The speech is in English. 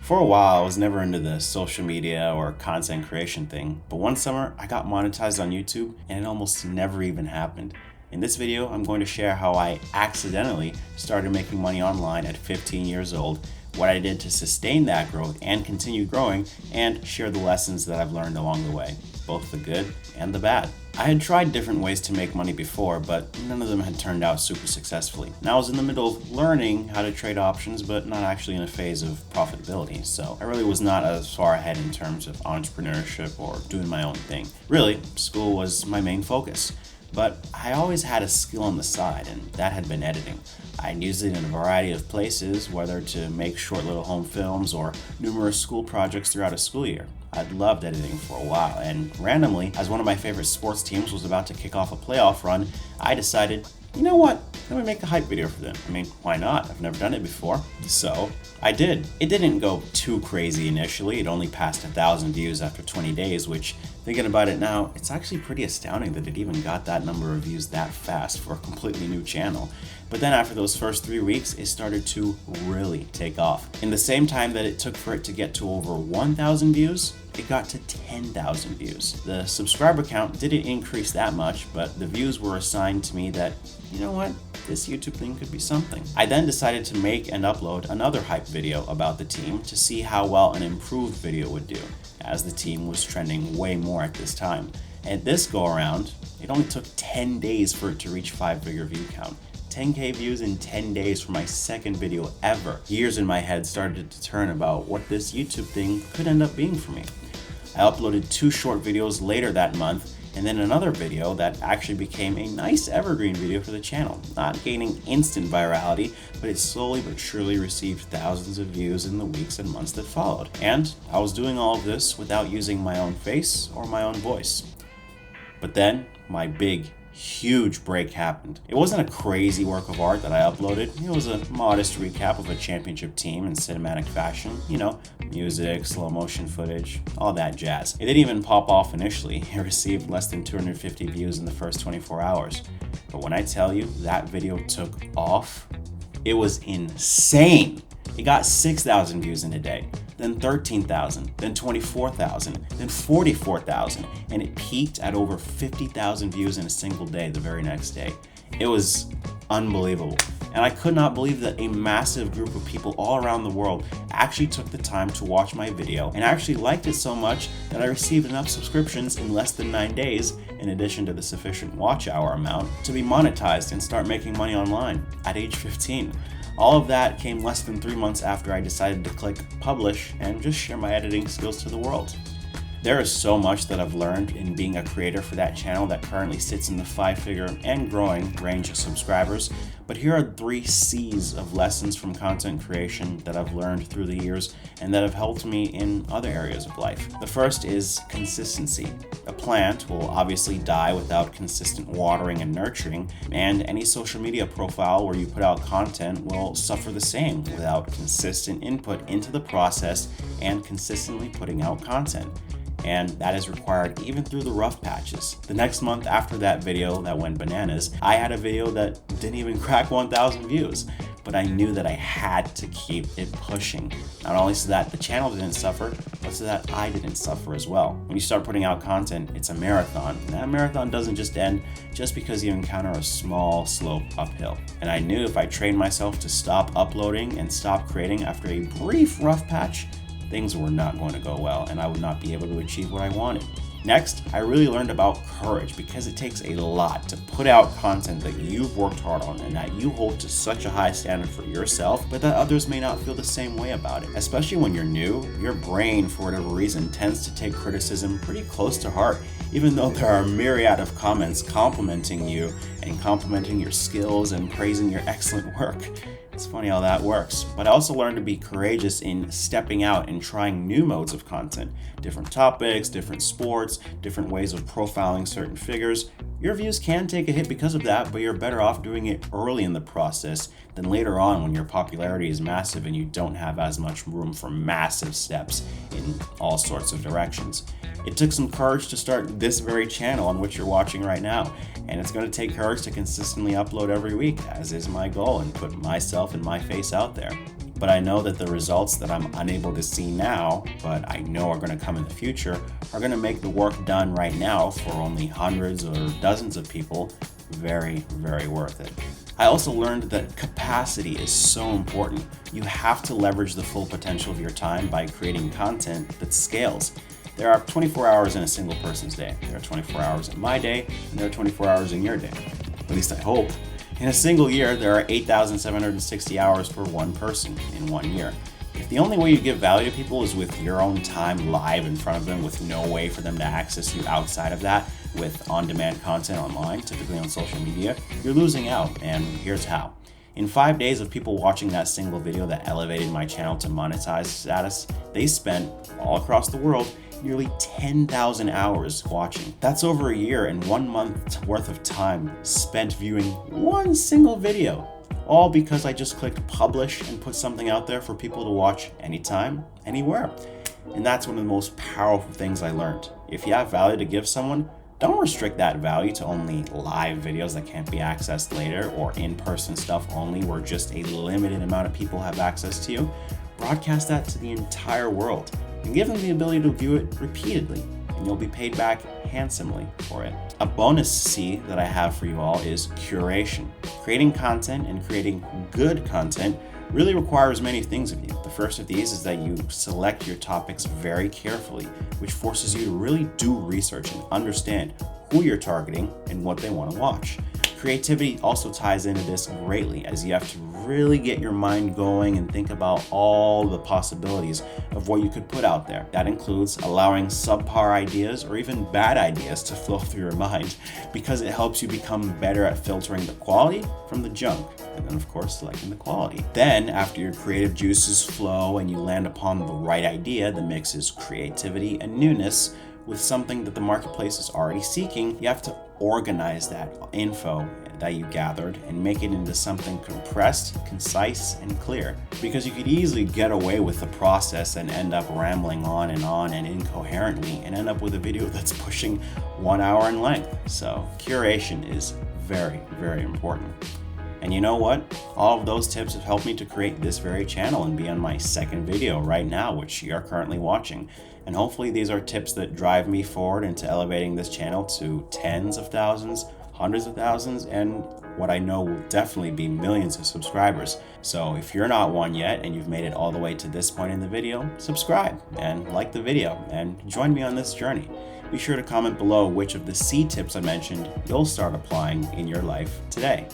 For a while, I was never into the social media or content creation thing, but one summer I got monetized on YouTube and it almost never even happened. In this video, I'm going to share how I accidentally started making money online at 15 years old, what I did to sustain that growth and continue growing, and share the lessons that I've learned along the way, both the good and the bad. I had tried different ways to make money before, but none of them had turned out super successfully. And I was in the middle of learning how to trade options, but not actually in a phase of profitability. So I really was not as far ahead in terms of entrepreneurship or doing my own thing. Really, school was my main focus. But I always had a skill on the side, and that had been editing. I'd used it in a variety of places, whether to make short little home films or numerous school projects throughout a school year. I'd loved editing for a while, and randomly, as one of my favorite sports teams was about to kick off a playoff run, I decided, you know what? Let me make a hype video for them. I mean, why not? I've never done it before. So I did. It didn't go too crazy initially. It only passed 1,000 views after 20 days, which, thinking about it now, it's actually pretty astounding that it even got that number of views that fast for a completely new channel. But then after those first 3 weeks, it started to really take off. In the same time that it took for it to get to over 1,000 views, it got to 10,000 views. The subscriber count didn't increase that much, but the views were assigned to me that, you know what, this YouTube thing could be something. I then decided to make and upload another hype video about the team to see how well an improved video would do, as the team was trending way more at this time. And this go around, it only took 10 days for it to reach 5-figure view count. 10K views in 10 days for my second video ever. Gears in my head started to turn about what this YouTube thing could end up being for me. I uploaded 2 short videos later that month, and then another video that actually became a nice evergreen video for the channel, not gaining instant virality, but it slowly but surely received thousands of views in the weeks and months that followed. And I was doing all of this without using my own face or my own voice. But then my big, huge break happened. It wasn't a crazy work of art that I uploaded. It was a modest recap of a championship team in cinematic fashion. You know, music, slow motion footage, all that jazz. It didn't even pop off initially. It received less than 250 views in the first 24 hours. But when I tell you that video took off, it was insane. It got 6,000 views in a day, then 13,000, then 24,000, then 44,000, and it peaked at over 50,000 views in a single day the very next day. It was unbelievable. And I could not believe that a massive group of people all around the world actually took the time to watch my video and actually liked it so much that I received enough subscriptions in less than 9 days, in addition to the sufficient watch hour amount, to be monetized and start making money online at age 15. All of that came less than 3 months after I decided to click publish and just share my editing skills to the world. There is so much that I've learned in being a creator for that channel that currently sits in the 5-figure and growing range of subscribers, but here are 3 C's of lessons from content creation that I've learned through the years and that have helped me in other areas of life. The first is consistency. A plant will obviously die without consistent watering and nurturing, and any social media profile where you put out content will suffer the same without consistent input into the process and consistently putting out content. And that is required even through the rough patches. The next month after that video that went bananas, I had a video that didn't even crack 1,000 views, but I knew that I had to keep it pushing. Not only so that the channel didn't suffer, but so that I didn't suffer as well. When you start putting out content, it's a marathon, and that marathon doesn't just end just because you encounter a small slope uphill. And I knew if I trained myself to stop uploading and stop creating after a brief rough patch, things were not going to go well, and I would not be able to achieve what I wanted. Next, I really learned about courage, because it takes a lot to put out content that you've worked hard on and that you hold to such a high standard for yourself, but that others may not feel the same way about it. Especially when you're new, your brain, for whatever reason, tends to take criticism pretty close to heart, even though there are a myriad of comments complimenting you and complimenting your skills and praising your excellent work. It's funny how that works. But I also learned to be courageous in stepping out and trying new modes of content, different topics, different sports, different ways of profiling certain figures. Your views can take a hit because of that, but you're better off doing it early in the process than later on when your popularity is massive and you don't have as much room for massive steps in all sorts of directions. It took some courage to start this very channel on which you're watching right now, and it's going to take courage to consistently upload every week, as is my goal, and put myself and my face out there. but I know that the results that I'm unable to see now, but I know are going to come in the future, are going to make the work done right now for only hundreds or dozens of people very, very worth it. I also learned that capacity is so important. You have to leverage the full potential of your time by creating content that scales. There are 24 hours in a single person's day. There are 24 hours in my day, and there are 24 hours in your day. At least I hope. In a single year, there are 8,760 hours for one person in 1 year. If the only way you give value to people is with your own time live in front of them with no way for them to access you outside of that with on-demand content online, typically on social media, you're losing out, and here's how. In 5 days of people watching that single video that elevated my channel to monetized status, they spent, all across the world, nearly 10,000 hours watching. That's over a year and 1 month's worth of time spent viewing one single video. All because I just clicked publish and put something out there for people to watch anytime, anywhere. And that's one of the most powerful things I learned. If you have value to give someone, don't restrict that value to only live videos that can't be accessed later or in-person stuff only where just a limited amount of people have access to you. Broadcast that to the entire world and give them the ability to view it repeatedly, and you'll be paid back handsomely for it. A bonus C that I have for you all is curation. Creating content and creating good content really requires many things of you. The first of these is that you select your topics very carefully, which forces you to really do research and understand who you're targeting and what they want to watch. Creativity also ties into this greatly, as you have to really get your mind going and think about all the possibilities of what you could put out there. That includes allowing subpar ideas or even bad ideas to flow through your mind, because it helps you become better at filtering the quality from the junk, and then of course selecting the quality. Then after your creative juices flow and you land upon the right idea that mixes creativity and newness with something that the marketplace is already seeking, you have to organize that info that you gathered and make it into something compressed, concise, and clear. Because you could easily get away with the process and end up rambling on and incoherently and end up with a video that's pushing 1 hour in length. So curation is very, very important. And you know what? All of those tips have helped me to create this very channel and be on my second video right now, which you're currently watching. And hopefully these are tips that drive me forward into elevating this channel to tens of thousands, hundreds of thousands, and what I know will definitely be millions of subscribers. So if you're not one yet and you've made it all the way to this point in the video, subscribe and like the video and join me on this journey. Be sure to comment below which of the C tips I mentioned you'll start applying in your life today.